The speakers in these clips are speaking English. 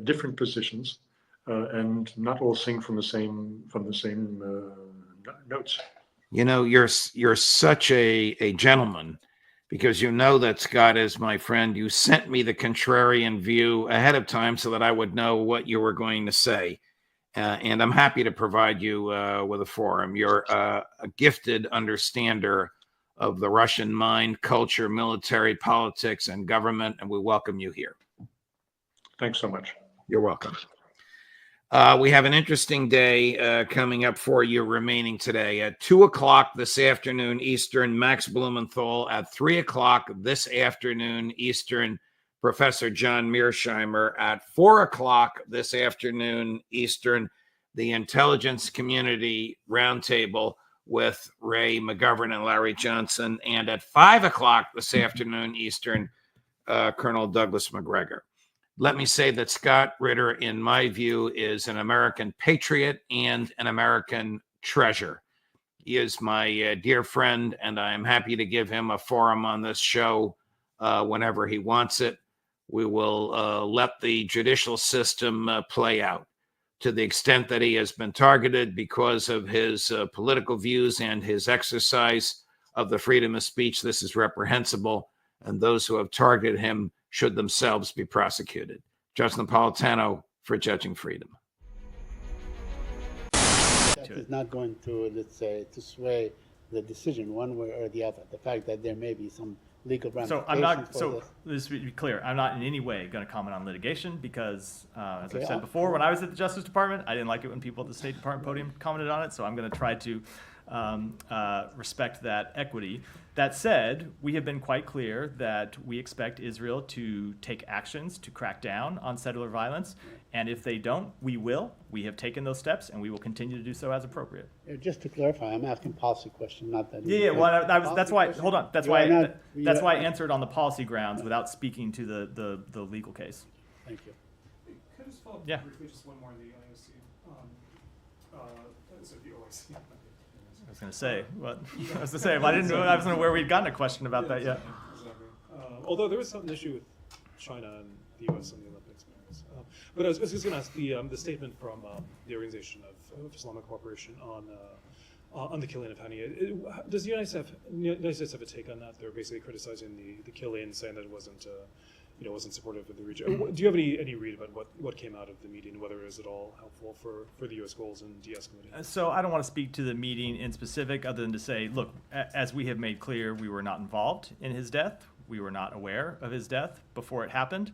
different positions, and not all sing from the same notes. You know, you're such a gentleman, because you know that Scott is my friend. You sent me the contrarian view ahead of time so that I would know what you were going to say. And I'm happy to provide you with a forum. You're a gifted understander of the Russian mind, culture, military, politics, and government, and we welcome you here. Thanks so much. You're welcome. We have an interesting day coming up for you remaining today. At 2 o'clock this afternoon Eastern, Max Blumenthal. At 3 o'clock this afternoon Eastern, Professor John Mearsheimer. At 4 o'clock this afternoon Eastern, the Intelligence Community Roundtable with Ray McGovern and Larry Johnson. And at 5 o'clock this afternoon Eastern, Colonel Douglas McGregor. Let me say that Scott Ritter, in my view, is an American patriot and an American treasure. He is my dear friend, and I'm happy to give him a forum on this show whenever he wants it. We will let the judicial system play out. To the extent that he has been targeted because of his political views and his exercise of the freedom of speech, this is reprehensible, and those who have targeted him should themselves be prosecuted. Judge Napolitano for Judging Freedom. That is not going to, let's say, to sway the decision one way or the other. The fact that there may be some legal ramifications. So I'm not. So this to be clear, I'm not in any way going to comment on litigation because, as I've said before, when I was at the Justice Department, I didn't like it when people at the State Department podium commented on it. So I'm going to try to respect that equity. That said, we have been quite clear that we expect Israel to take actions to crack down on settler violence, and if they don't, we will. We have taken those steps, and we will continue to do so as appropriate. Just to clarify, I'm asking policy question, not that. Yeah. Well, that's why. Hold on. That's why I answered on the policy grounds without speaking to the legal case. Thank you. Could I just follow up briefly, just one more on the IOC? So the OIC. I was going to say, I didn't know. I wasn't aware we'd gotten a question about that yet. Exactly. Although there was some issue with China and the U.S. and the Olympics. But I was just going to ask the statement from the Organization of Islamic Cooperation on the killing of Hani. Does the United States have a take on that? They're basically criticizing the killing, saying that it wasn't supportive of the region. Do you have any read about what came out of the meeting, whether it was at all helpful for the U.S. goals in de-escalating? So I don't want to speak to the meeting in specific other than to say, look, as we have made clear, we were not involved in his death. We were not aware of his death before it happened.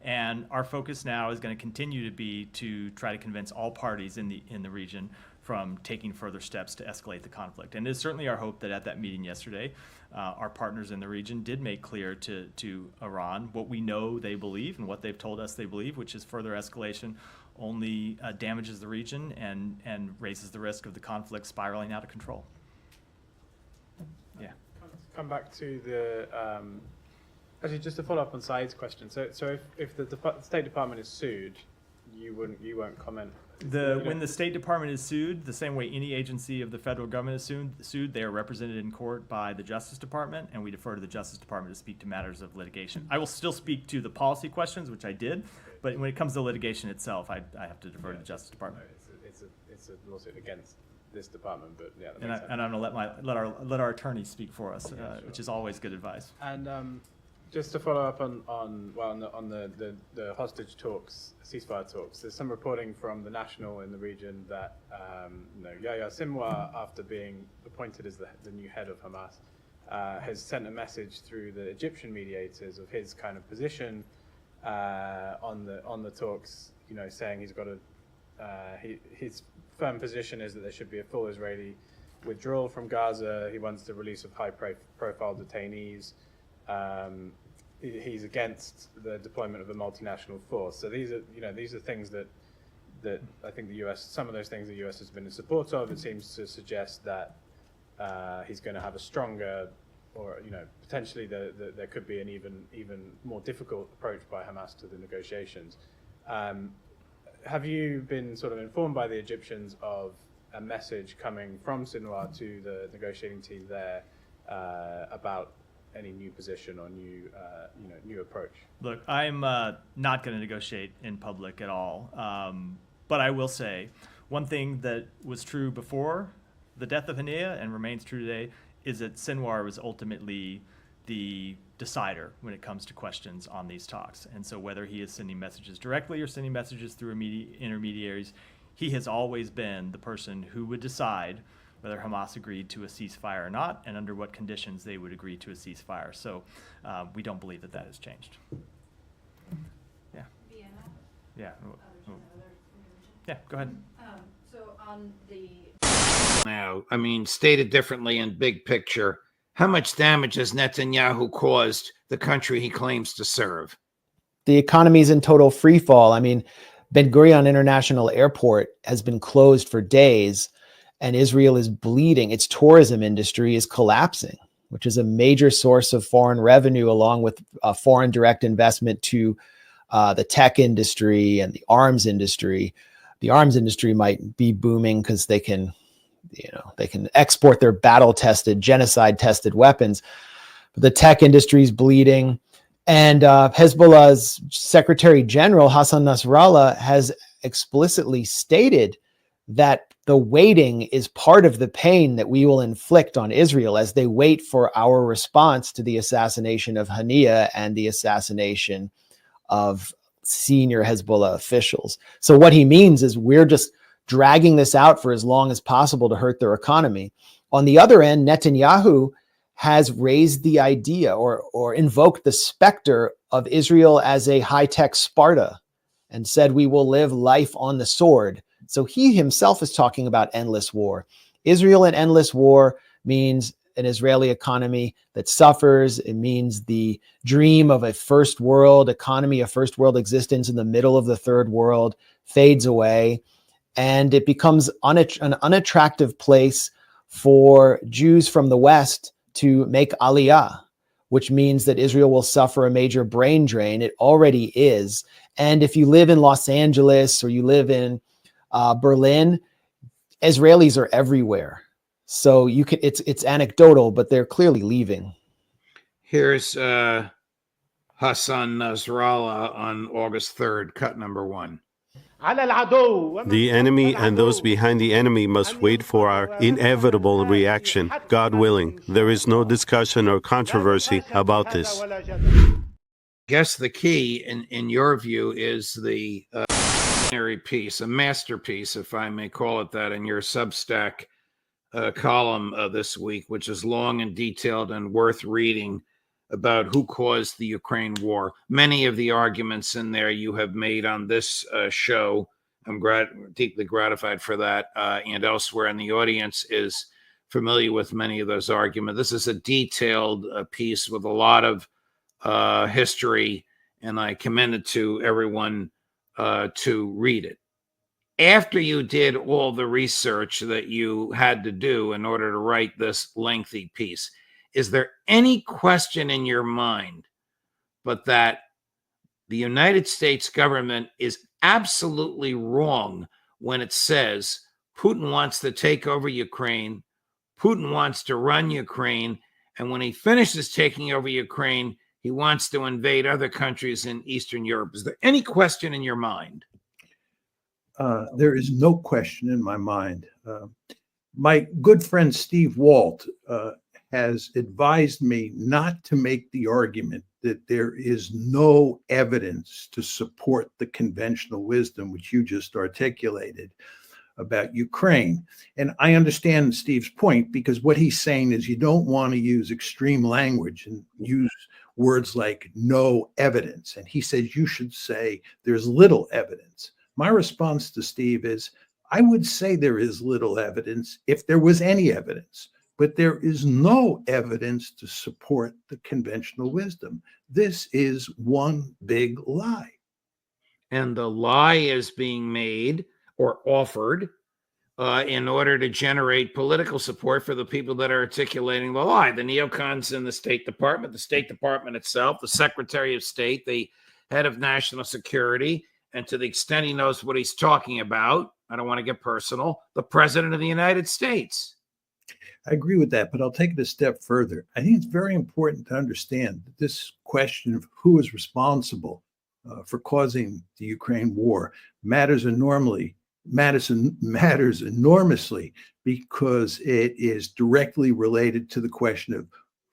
And our focus now is going to continue to be to try to convince all parties in the region from taking further steps to escalate the conflict. And it's certainly our hope that at that meeting yesterday, our partners in the region did make clear to Iran what we know they believe and what they've told us they believe, which is further escalation only damages the region and raises the risk of the conflict spiraling out of control. Yeah. Come back to the actually just to follow up on Saeed's question. So if the State Department is sued, you won't comment. When the State Department is sued, the same way any agency of the federal government is sued, they are represented in court by the Justice Department, and we defer to the Justice Department to speak to matters of litigation. I will still speak to the policy questions, which I did, but when it comes to litigation itself, I have to defer to the Justice Department. It's a lawsuit against this department, but yeah. And I'm going to let our attorneys speak for us, which is always good advice. And just to follow up on the hostage talks, ceasefire talks, there's some reporting from the National in the region that Yahya Sinwar, after being appointed as the new head of Hamas, has sent a message through the Egyptian mediators of his kind of position on the talks, saying he's got his firm position is that there should be a full Israeli withdrawal from Gaza. He wants the release of high-profile detainees. He's against the deployment of a multinational force. So these are things that I think the U.S. Some of those things the U.S. has been in support of. It seems to suggest that he's going to have a stronger, or potentially there could be an even more difficult approach by Hamas to the negotiations. Have you been sort of informed by the Egyptians of a message coming from Sinwar to the negotiating team there about any new position or new approach? Look, I'm not going to negotiate in public at all. But I will say one thing that was true before the death of Hania and remains true today is that Sinwar was ultimately the decider when it comes to questions on these talks. And so whether he is sending messages directly or sending messages through intermediaries, he has always been the person who would decide whether Hamas agreed to a ceasefire or not, and under what conditions they would agree to a ceasefire. So we don't believe that that has changed. Yeah. Yeah. Yeah, go ahead. So on the Now, I mean, stated differently in big picture, how much damage has Netanyahu caused the country he claims to serve? The economy is in total free fall. I mean, Ben Gurion International Airport has been closed for days, and Israel is bleeding. Its tourism industry is collapsing, which is a major source of foreign revenue, along with foreign direct investment to the tech industry and the arms industry. The arms industry might be booming because they can export their battle-tested, genocide-tested weapons. But the tech industry is bleeding. And Hezbollah's Secretary General, Hassan Nasrallah, has explicitly stated that the waiting is part of the pain that we will inflict on Israel as they wait for our response to the assassination of Hania and the assassination of senior Hezbollah officials. So what he means is we're just dragging this out for as long as possible to hurt their economy. On the other end, Netanyahu has raised the idea or invoked the specter of Israel as a high-tech Sparta and said we will live life on the sword. So he himself is talking about endless war. Israel and endless war means an Israeli economy that suffers. It means the dream of a first world economy, a first world existence in the middle of the third world fades away. And it becomes an unattractive place for Jews from the West to make aliyah, which means that Israel will suffer a major brain drain. It already is. And if you live in Los Angeles or you live in Berlin, Israelis are everywhere. So it's anecdotal, but they're clearly leaving. Here's Hassan Nasrallah on August 3rd, cut number 1. The enemy and those behind the enemy must wait for our inevitable reaction. God willing, there is no discussion or controversy about this. I guess the key, in your view, is the piece, a masterpiece, if I may call it that, in your Substack column this week, which is long and detailed and worth reading, about who caused the Ukraine war. Many of the arguments in there you have made on this show. I'm deeply gratified for that, and elsewhere in the audience is familiar with many of those arguments. This is a detailed piece with a lot of history, and I commend it to everyone to read it. After you did all the research that you had to do in order to write this lengthy piece, is there any question in your mind but that the United States government is absolutely wrong when it says Putin wants to take over Ukraine, Putin wants to run Ukraine, and when he finishes taking over Ukraine, he wants to invade other countries in Eastern Europe? Is there any question in your mind? There is no question in my mind. My good friend Steve Walt has advised me not to make the argument that there is no evidence to support the conventional wisdom which you just articulated about Ukraine. And I understand Steve's point, because what he's saying is you don't want to use extreme language and use words like no evidence. And he says you should say there's little evidence. My response to Steve is, I would say there is little evidence if there was any evidence. But there is no evidence to support the conventional wisdom. This is one big lie. And the lie is being made or offered in order to generate political support for the people that are articulating the lie. The neocons in the State Department itself, the Secretary of State, the head of national security, and to the extent he knows what he's talking about, I don't want to get personal, the President of the United States. I agree with that, but I'll take it a step further. I think it's very important to understand that this question of who is responsible for causing the Ukraine war matters enormously, because it is directly related to the question of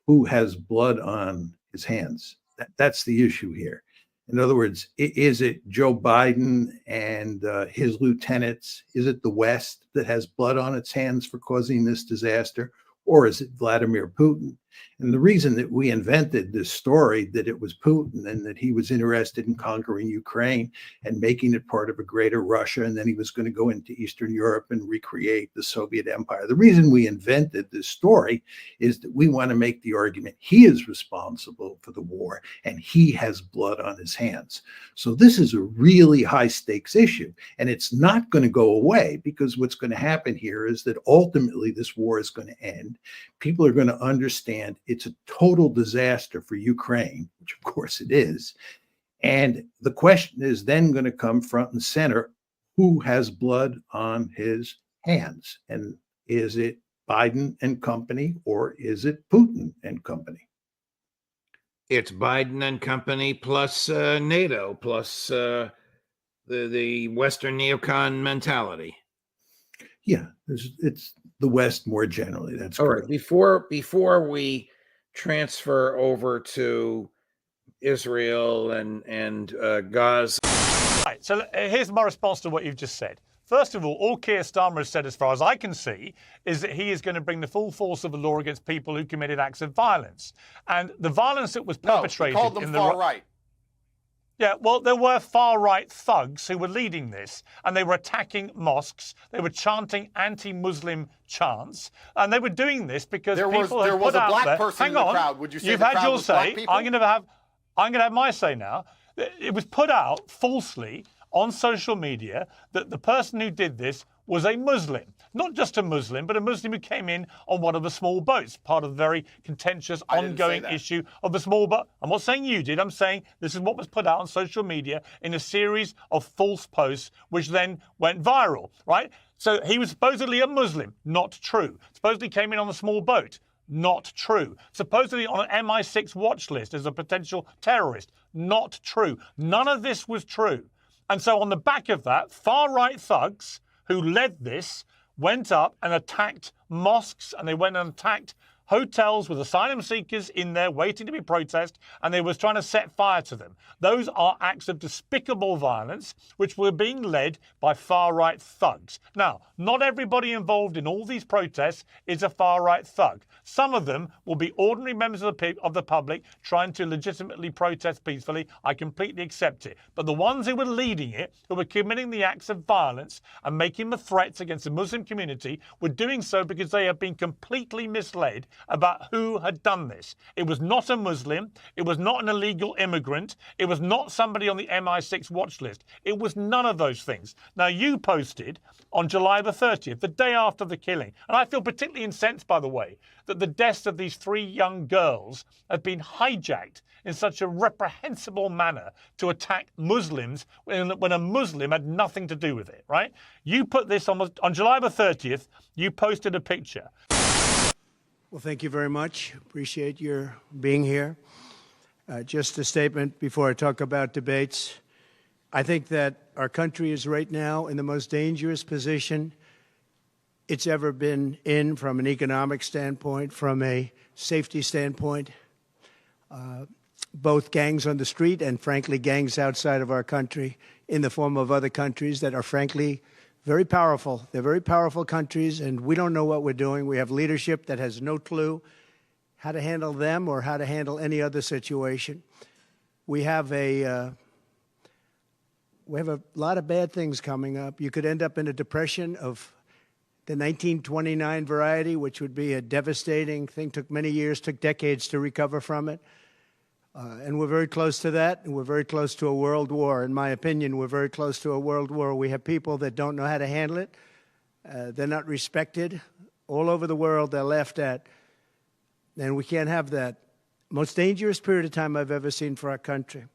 who has blood on his hands. That's the issue here. In other words, is it Joe Biden and his lieutenants? Is it the West that has blood on its hands for causing this disaster? Or is it Vladimir Putin? And the reason that we invented this story that it was Putin and that he was interested in conquering Ukraine and making it part of a greater Russia, and then he was going to go into Eastern Europe and recreate the Soviet Empire. The reason we invented this story is that we want to make the argument he is responsible for the war and he has blood on his hands. So this is a really high stakes issue, and it's not going to go away, because what's going to happen here is that ultimately this war is going to end. People are going to understand it's a total disaster for Ukraine, which of course it is. And the question is then going to come front and center: who has blood on his hands? And is it Biden and company, or is it Putin and company? It's Biden and company plus NATO plus the Western neocon mentality. Yeah, it's the West more generally. That's all correct. Right. Before we transfer over to Israel and Gaza. Right. So here's my response to what you've just said. First of all Keir Starmer has said, as far as I can see, is that he is going to bring the full force of the law against people who committed acts of violence. And the violence that was perpetrated he called them far right. Yeah, well, there were far-right thugs who were leading this, and they were attacking mosques. They were chanting anti-Muslim chants, and they were doing this because there people was had put a out black there. person Hang in the on, crowd. Would you say you've the had crowd your was black say. people? I'm going to have my say now. It was put out falsely on social media that the person who did this was a Muslim. Not just a Muslim, but a Muslim who came in on one of the small boats, part of the very contentious, ongoing issue of the small boat. I'm not saying you did. I'm saying this is what was put out on social media in a series of false posts, which then went viral, right? So he was supposedly a Muslim. Not true. Supposedly came in on a small boat. Not true. Supposedly on an MI6 watch list as a potential terrorist. Not true. None of this was true. And so on the back of that, far-right thugs who led this went up and attacked mosques, and they went and attacked hotels with asylum seekers in there waiting to be processed, and they was trying to set fire to them. Those are acts of despicable violence which were being led by far-right thugs. Now, not everybody involved in all these protests is a far-right thug. Some of them will be ordinary members of the public trying to legitimately protest peacefully. I completely accept it. But the ones who were leading it, who were committing the acts of violence and making the threats against the Muslim community, were doing so because they have been completely misled about who had done this. It was not a Muslim. It was not an illegal immigrant. It was not somebody on the MI6 watch list. It was none of those things. Now, you posted on July the 30th, the day after the killing, and I feel particularly incensed, by the way, that the deaths of these 3 young girls have been hijacked in such a reprehensible manner to attack Muslims when a Muslim had nothing to do with it, right? You put this on July the 30th, you posted a picture. Well, thank you very much. Appreciate your being here. Just a statement before I talk about debates. I think that our country is right now in the most dangerous position it's ever been in from an economic standpoint, from a safety standpoint. Both gangs on the street and, frankly, gangs outside of our country in the form of other countries that are, frankly, very powerful. They're very powerful countries, and we don't know what we're doing. We have leadership that has no clue how to handle them or how to handle any other situation. We have a lot of bad things coming up. You could end up in a depression of the 1929 variety, which would be a devastating thing. Took many years, took decades to recover from it. And we're very close to that, and we're very close to a world war. In my opinion, we're very close to a world war. We have people that don't know how to handle it. They're not respected. All over the world, they're laughed at. And we can't have that. Most dangerous period of time I've ever seen for our country.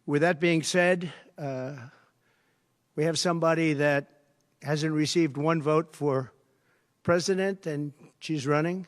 With that being said, we have somebody that hasn't received 1 vote for president and she's running.